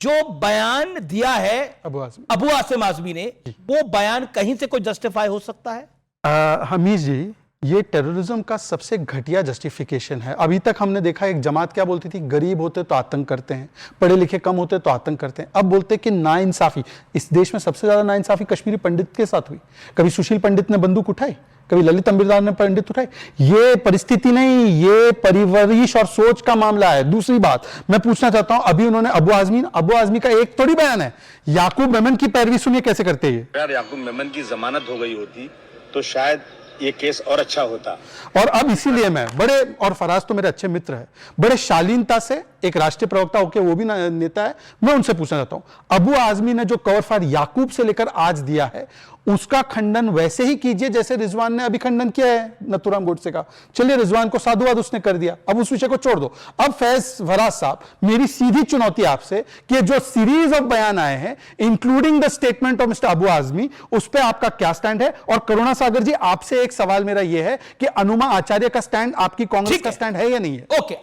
जो बयान दिया है अबू आसिम आजमी ने, वो बयान कहीं से कोई जस्टिफाई हो सकता है? हमीद जी, ये टेररिज्म का सबसे घटिया जस्टिफिकेशन है। अभी तक हमने देखा एक जमात क्या बोलती थी, गरीब होते तो आतंक करते हैं, पढ़े लिखे कम होते तो आतंक करते हैं। अब बोलते हैं कि नाइंसाफी, इस देश में सबसे ज्यादा नाइंसाफी कश्मीरी पंडित के साथ हुई। कभी सुशील पंडित ने बंदूक उठाई, कभी ललित अंबिरदार ने पंडित उठाई। ये परिस्थिति नहीं, ये परिवरिश और सोच का मामला है। दूसरी बात मैं पूछना चाहता हूं, अभी उन्होंने अबू आजमी का एक थोड़ी बयान है, याकूब मेमन की पैरवी सुनिए कैसे करते हैं। यार याकूब मेमन की जमानत हो गई होती तो शायद ये केस और अच्छा होता। और अब इसीलिए मैं बड़े, और फराज तो मेरे अच्छे मित्र है, बड़े शालीनता से एक राष्ट्रीय प्रवक्ता होकर, वो भी नेता है, मैं उनसे पूछना चाहता हूं, अबू आजमी ने जो कवर फायर याकूब से लेकर आज दिया है, उसका खंडन वैसे ही कीजिए जैसे रिजवान ने अभी खंडन किया है नथुराम गोडसे का। चलिए, रिजवान को साधुवाद उसने कर दिया, अब उस विषय को छोड़ दो। अब फैज फराज साहब, मेरी सीधी चुनौती आपसे कि जो सीरीज ऑफ बयान आए हैं, including the statement of mister Abu Azmi, उस पर आपका क्या स्टैंड है? और करुणा सागर जी, आपसे एक सवाल मेरा यह है कि अनुमा आचार्य का स्टैंड आपकी कांग्रेस का स्टैंड है या नहीं है? ओके,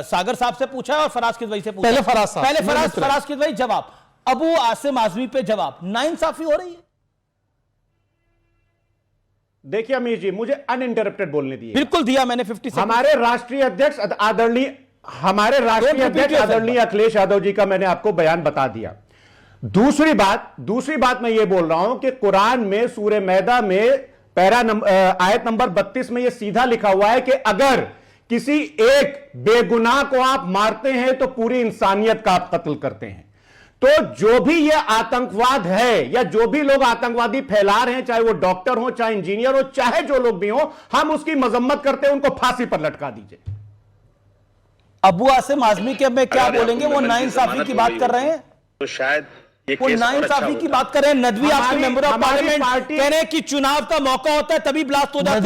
सागर साहब से पूछा और फराज किदवई से पूछा। पहले फराज साहब, पहले फराज किदवई जवाब। अबू आसिम आजमी पे जवाब, नाइंसाफी हो रही है? देखिए अमीर जी, मुझे अनइंटरप्टेड बोलने दिए। बिल्कुल दिया मैंने 50 हमारे राष्ट्रीय अध्यक्ष आदरणीय अखिलेश यादव जी का मैंने आपको बयान बता दिया। दूसरी बात मैं ये बोल रहा हूं कि कुरान में सूरह मैदा में आयत नंबर 32 में यह सीधा लिखा हुआ है कि अगर किसी एक बेगुनाह को आप मारते हैं तो पूरी इंसानियत का आप कत्ल करते हैं। तो जो भी ये आतंकवाद है, या जो भी लोग आतंकवादी फैला रहे हैं, चाहे वो डॉक्टर हो, चाहे इंजीनियर हो, चाहे जो लोग भी हो, हम उसकी मजम्मत करते हैं, उनको फांसी पर लटका दीजिए। अबू आसिम आजमी के में क्या बोलेंगे? वो नाइंसाफी की बात कर रहे हैं, तो शायद वो नाइंसाफी की बात कर रहे हैं। नदवी आपके मेंबर ऑफ पार्लियामेंट कह रहे हैं कि चुनाव का मौका होता है तभी ब्लास्ट हो जाता है।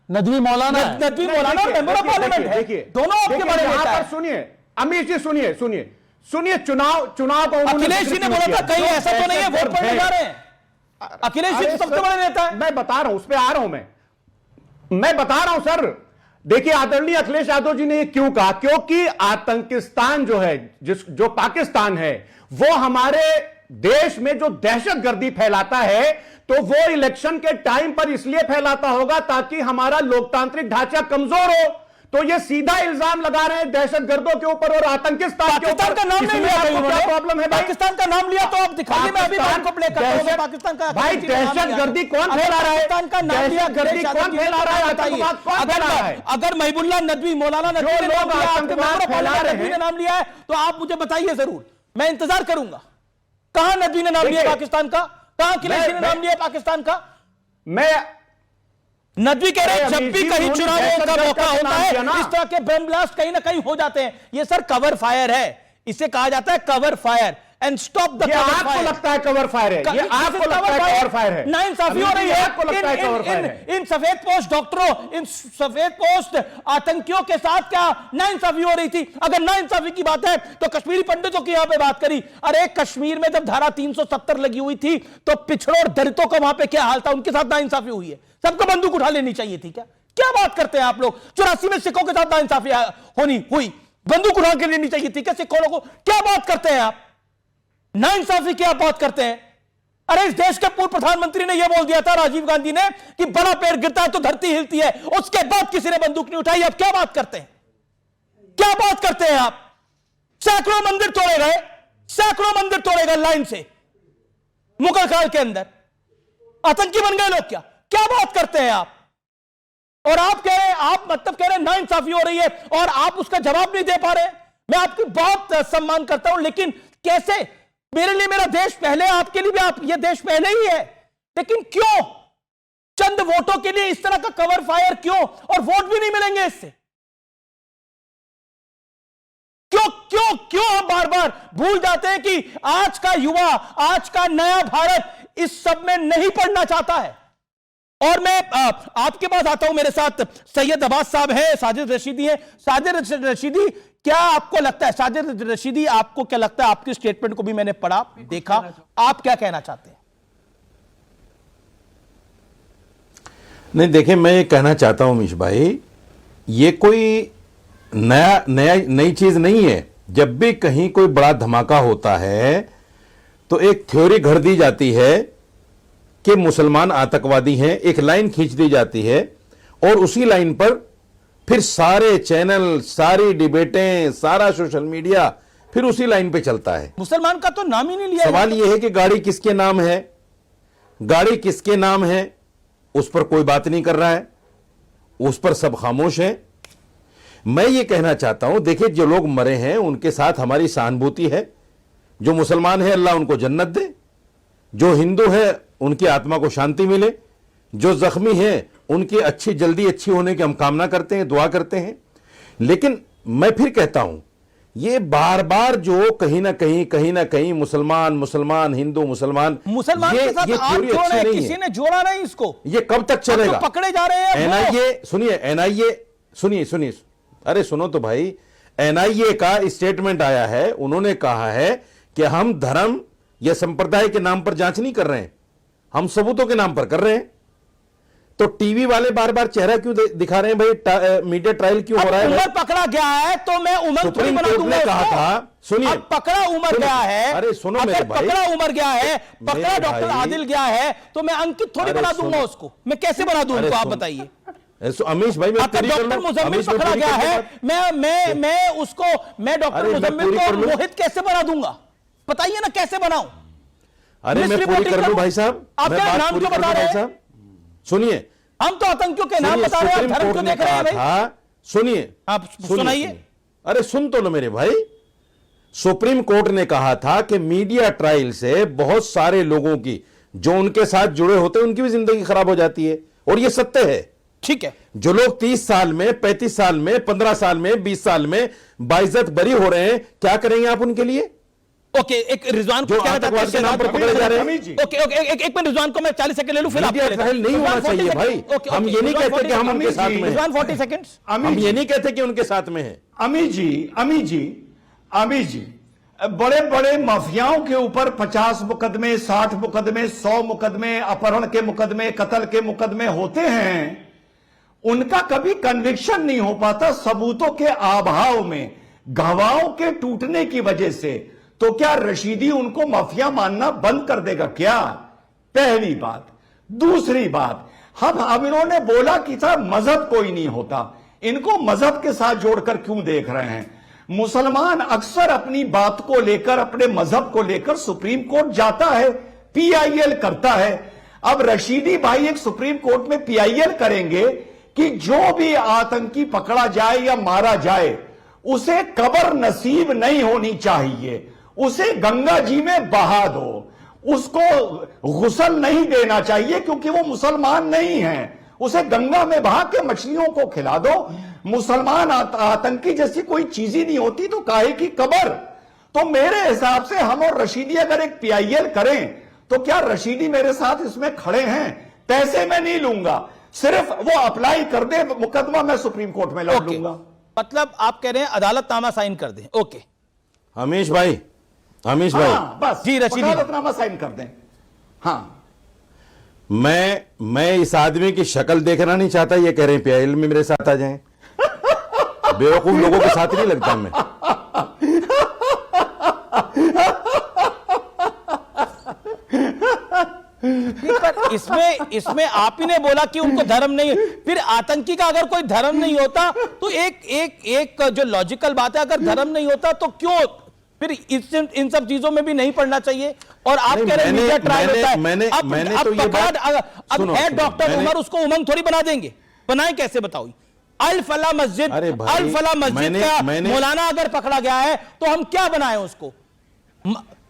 नदवी मौलाना है, नदवी मौलाना मेंबर ऑफ पार्लियामेंट है, दोनों आपके बड़े नेता हैं। सुनिए अमीर जी, सुनिए, चुनाव को अखिलेश जी ने बोला था कहीं ऐसा तो नहीं है वोट पड़ने जा रहे हैं। अखिलेश जी सबसे बड़े नेता है। मैं बता रहा हूं, उस पर आ रहा हूं, मैं बता रहा हूं सर। देखिए आदरणीय अखिलेश यादव जी ने ये क्यों कहा? क्योंकि आतंकिस्तान जो है, जो पाकिस्तान है, वो हमारे देश में जो दहशतगर्दी फैलाता है, तो वो इलेक्शन के टाइम पर इसलिए फैलाता होगा ताकि हमारा लोकतांत्रिक ढांचा कमजोर हो। तो ये सीधा इल्जाम लगा रहे हैं दहशतगर्दों के ऊपर और आतंकिस्तान के ऊपर। पाकिस्तान का नाम नहीं लिया, क्या प्रॉब्लम है? पाकिस्तान का नाम लिया तो आप दिखाइए, मैं अभी बात को प्ले करता हूं। पाकिस्तान का भाई दहशतगर्दी कौन फैला रहा है? पाकिस्तान का नाम लिया, दहशतगर्दी कौन फैला रहा है? आतंकवाद कौन फैला रहा है? अगर महबुल्लाह नदवी, मौलाना नदवी ने नाम लिया, आतंकवाद फैला रहे हैं, नाम लिया है, तो आप मुझे बताइए जरूर, मैं इंतजार करूंगा। कहां नदवी ने नाम लिया पाकिस्तान का? कहां अखिलेश ने नाम लिया पाकिस्तान का? नदवी कह रहे हैं जब भी कहीं चुनावों का मौका होता है, इस तरह के बम ब्लास्ट कहीं ना कहीं हो जाते हैं। ये सर कवर फायर है, इसे कहा जाता है cover fire. And stop the cover fire. आपको लगता है कवर फायर है? ये आपको लगता है कवर फायर है? नाइंसाफी हो रही है। आपको लगता है कवर फायर है? इन सफेद पोस्ट डॉक्टरों, इन सफेद पोस्ट आतंकियों के साथ क्या नाइंसाफी हो रही थी? अगर नाइंसाफी की बात है तो कश्मीरी पंडितों की यहां पे बात करी। अरे कश्मीर में जब धारा 370 लगी हुई थी तो पिछड़ों और दलितों का वहां पे क्या हाल था? उनके साथ नाइंसाफी हुई है। सबको बंदूक उठा लेनी चाहिए थी क्या? क्या बात करते हैं आप लोग? 84 में सिखों के साथ नाइंसाफी हुई, बंदूक उठा के लेनी चाहिए थी क्या सिखों लोगों को? क्या बात करते हैं आप? नाइंसाफी की आप बात करते हैं। अरे इस देश के पूर्व प्रधानमंत्री ने यह बोल दिया था, राजीव गांधी ने, कि बड़ा पेड़ गिरता है तो धरती हिलती है। उसके बाद किसी ने बंदूक नहीं उठाई। आप क्या बात करते हैं? क्या बात करते हैं आप? सैकड़ों मंदिर तोड़े गए लाइन से मुगल काल के अंदर। आतंकी बन गए लोग क्या? क्या बात करते हैं आप? और आप कह रहे हैं, आप मतलब कह रहे हैं नाइंसाफी हो रही है और आप उसका जवाब नहीं दे पा रहे। मैं आपकी बहुत सम्मान करता हूं, लेकिन कैसे? मेरे लिए मेरा देश पहले, आपके लिए भी ये देश पहले ही है, लेकिन क्यों चंद वोटों के लिए इस तरह का कवर फायर? क्यों? और वोट भी नहीं मिलेंगे इससे। क्यों हम बार बार भूल जाते हैं कि आज का युवा, आज का नया भारत इस सब में नहीं पढ़ना चाहता है। और मैं आपके पास आता हूं, मेरे साथ सैयद अब्बास साहब हैं, साजिद रशीदी हैं। साजिद रशीदी, क्या आपको लगता है, साजिद रशीदी, आपको क्या लगता है? आपकी स्टेटमेंट को भी मैंने पढ़ा, देखा, आप क्या कहना चाहते हैं? नहीं, देखिए, मैं ये कहना चाहता हूं मीश भाई, ये कोई नई चीज नहीं है जब भी कहीं कोई बड़ा धमाका होता है तो एक थ्योरी घर दी जाती है कि मुसलमान आतंकवादी हैं, एक लाइन खींच दी जाती है और उसी लाइन पर फिर सारे चैनल, सारी डिबेटें, सारा सोशल मीडिया फिर उसी लाइन पे चलता है। मुसलमान का तो नाम ही नहीं लिया। सवाल यह है कि गाड़ी किसके नाम है, गाड़ी किसके नाम है, उस पर कोई बात नहीं कर रहा है, उस पर सब खामोश हैं। मैं ये कहना चाहता हूं, देखिए जो लोग मरे हैं उनके साथ हमारी सहानुभूति है। जो मुसलमान है अल्लाह उनको जन्नत दे, जो हिंदू है उनकी आत्मा को शांति मिले, जो जख्मी है उनकी जल्दी अच्छी होने की हम कामना करते हैं, दुआ करते हैं। लेकिन मैं फिर कहता हूं, ये बार बार जो कहीं ना कहीं मुसलमान हिंदू मुसलमान के साथ आप जोड़े, किसी ने जोड़ा नहीं इसको। ये कब तक चलेगा? तो पकड़े जा रहे हैं एनआईए, सुनिए, अरे सुनो तो भाई, एनआईए का स्टेटमेंट आया है, उन्होंने कहा है कि हम धर्म या संप्रदाय के नाम पर जांच नहीं कर रहे हैं, हम सबूतों के नाम पर कर रहे हैं। तो टीवी वाले बार बार चेहरा क्यों दिखा रहे हैं भाई? मीडिया ट्रायल क्यों हो रहा है? उमर पकड़ा गया है तो मैं उमर थोड़ी बना दूंगा। कहा था, सुनिए, अब पकड़ा उमर गया है, अरे सुनो मेरे भाई, पकड़ा उमर गया है, पकड़ा डॉक्टर आदिल गया है, तो मैं अंकित थोड़ी बना दूंगा उसको। मैं कैसे बना दूं उनको, आप बताइए। अमीश भाई, डॉक्टर मुजम्मिल पकड़ा गया है, मैं डॉक्टर मुजम्मिल को मोहित कैसे बना दूंगा? बताइए ना कैसे बनाऊं? अरे मैं पूरी कर लूं भाई साहब, आप क्या नाम क्यों बता रहे हैं? सुनिए, हम तो आतंकियों के नाम बता रहे हैं, धर्म क्यों देख रहे हैं भाई? सुनिए, आप सुनाइए। अरे सुन तो लो मेरे भाई, सुप्रीम कोर्ट ने कहा था कि मीडिया ट्रायल से बहुत सारे लोगों की जो उनके साथ जुड़े होते हैं उनकी भी जिंदगी खराब हो जाती है, और ये सत्य है। ठीक है, जो लोग 30 साल में, 35 साल में, 15 साल में, 20 साल में बाइज्जत बरी हो रहे हैं, क्या करेंगे आप उनके लिए? ओके, एक रिजवान को आतंकवाद के नाम पर पकड़े जा रहे हैं। ओके, एक मिनट रिजवान को मैं 40 सेकंड ले लूं, फिर आप ट्रायल नहीं होना चाहिए भाई। हम ये नहीं कहते कि हम उनके साथ में हैं। रिजवान 40 सेकंड्स। हम ये नहीं कहते कि उनके साथ में हैं। अमी जी, बड़े बड़े माफियाओं के ऊपर 50 मुकदमे, 60 मुकदमे, 100 मुकदमे, अपहरण के मुकदमे, कत्ल के मुकदमे होते हैं, उनका कभी कन्विक्शन नहीं हो पाता सबूतों के अभाव में, गवाहों के टूटने की वजह से। तो क्या रशीदी उनको माफिया मानना बंद कर देगा क्या? पहली बात। दूसरी बात, हम इन्होंने बोला कि था मजहब कोई नहीं होता, इनको मजहब के साथ जोड़कर क्यों देख रहे हैं? मुसलमान अक्सर अपनी बात को लेकर, अपने मजहब को लेकर सुप्रीम कोर्ट जाता है, पीआईएल करता है। अब रशीदी भाई एक सुप्रीम कोर्ट में पीआईएल करेंगे कि जो भी आतंकी पकड़ा जाए या मारा जाए उसे कब्र नसीब नहीं होनी चाहिए, उसे गंगा जी में बहा दो, उसको गुस्ल नहीं देना चाहिए क्योंकि वो मुसलमान नहीं है, उसे गंगा में बहा के मछलियों को खिला दो। मुसलमान आतंकी जैसी कोई चीज ही नहीं होती तो काहे की कब्र? तो मेरे हिसाब से हम और रशीदी अगर एक पीआईएल करें तो क्या रशीदी मेरे साथ इसमें खड़े हैं? पैसे मैं नहीं लूंगा, सिर्फ वो अप्लाई कर दे, मुकदमा मैं सुप्रीम कोर्ट में लड़ लूंगा। मतलब आप कह रहे हैं अदालतनामा साइन कर दें? ओके हमीश भाई, बस जी, रशीदी अदालतनामा साइन कर दें। हाँ, मैं इस आदमी की शक्ल देखना नहीं चाहता, ये कह रहे हैं पीआईएल में मेरे साथ आ जाएं। बेवकूफ लोगों के साथ नहीं लगता मैं। पर इसमें आप ही ने बोला कि उनको धर्म नहीं, फिर आतंकी का अगर कोई धर्म नहीं होता तो एक जो लॉजिकल बात है, अगर धर्म नहीं होता तो क्यों फिर इन सब चीजों में भी नहीं पढ़ना चाहिए? और आप कह रहे हैं मीडिया ट्रायल होता है। मैंने तो ये बात अब है डॉक्टर उमर, उसको उमंग थोड़ी बना देंगे? बनाए कैसे बताओ? अल फला मस्जिद का मौलाना अगर पकड़ा गया है तो हम क्या बनाए उसको?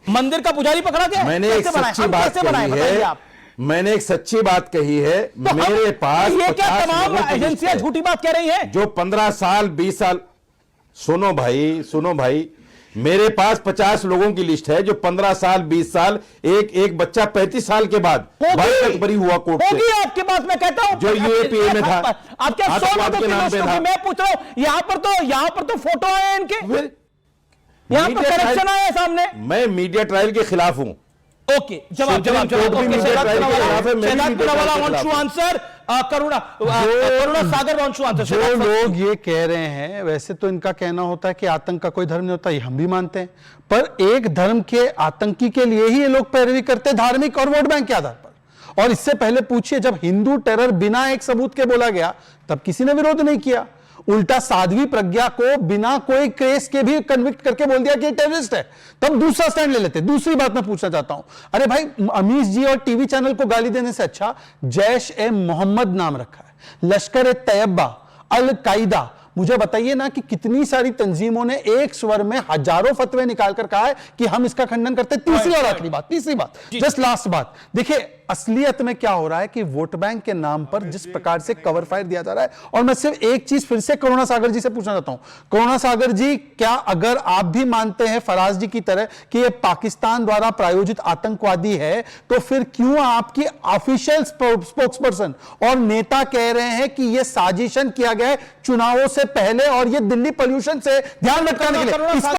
मंदिर का पुजारी पकड़ा गया? मैंने एक सच्ची बात कही है, मैंने एक सच्ची बात कही है। तो मेरे पास ये क्या तमाम एजेंसियां झूठी बात कह रही हैं? जो 15 साल 20 साल, सुनो भाई, मेरे पास 50 लोगों की लिस्ट है जो 15 साल 20 साल, एक बच्चा 35 साल के बाद बाइज्जत बरी हुआ कोर्ट से। आपके पास मैं कहता हूं जो यूएपीए में था, आप क्या आतंकवाद के नाम पे था। मैं पूछ रहा हूं, यहां पर तो फोटो आए इनके, यहां पर करेक्शन आया सामने। मैं मीडिया ट्रायल के खिलाफ हूं। ओके, जवाब आंसर करुणा सागर वंशु आंसर। जो लोग ये कह रहे हैं, वैसे तो इनका कहना होता है कि आतंक का कोई धर्म नहीं होता, ये हम भी मानते हैं, पर एक धर्म के आतंकी के लिए ही ये लोग पैरवी करते हैं, धार्मिक और वोट बैंक के आधार पर। और इससे पहले पूछिए, जब हिंदू टेरर बिना एक सबूत के बोला गया तब किसी ने विरोध नहीं किया, उल्टा साध्वी प्रज्ञा को बिना कोई केस के भी कन्विक्ट करके बोल दिया कि टेररिस्ट है, तब दूसरा स्टैंड ले लेते। दूसरी बात मैं पूछना चाहता हूं, अरे भाई अमीश जी और टीवी चैनल को गाली देने से अच्छा जैश ए मोहम्मद नाम रखा है, लश्कर ए तैयबा, अल कायदा, मुझे बताइए ना कि कितनी सारी तंजीमों ने एक स्वर में हजारों फतवे निकालकर कहा है कि हम इसका खंडन करते हैं। तीसरी और आखिरी बात, जस्ट लास्ट बात, देखिए असलियत में क्या हो रहा है कि वोट बैंक के नाम पर जिस प्रकार से कवर फायर दिया जा रहा है, और मैं सिर्फ एक चीज फिर से करुणा सागर जी से पूछना चाहता हूं, करुणा सागर जी, क्या अगर आप भी मानते हैं फराज जी की तरह कि यह पाकिस्तान द्वारा प्रायोजित आतंकवादी है, तो फिर क्यों आपकी ऑफिशियल स्पोक्सपर्सन और नेता कह रहे हैं कि यह साजिशन किया गया है चुनावों से पहले और यह दिल्ली पोल्यूशन से ध्यान भटकाने के लिए?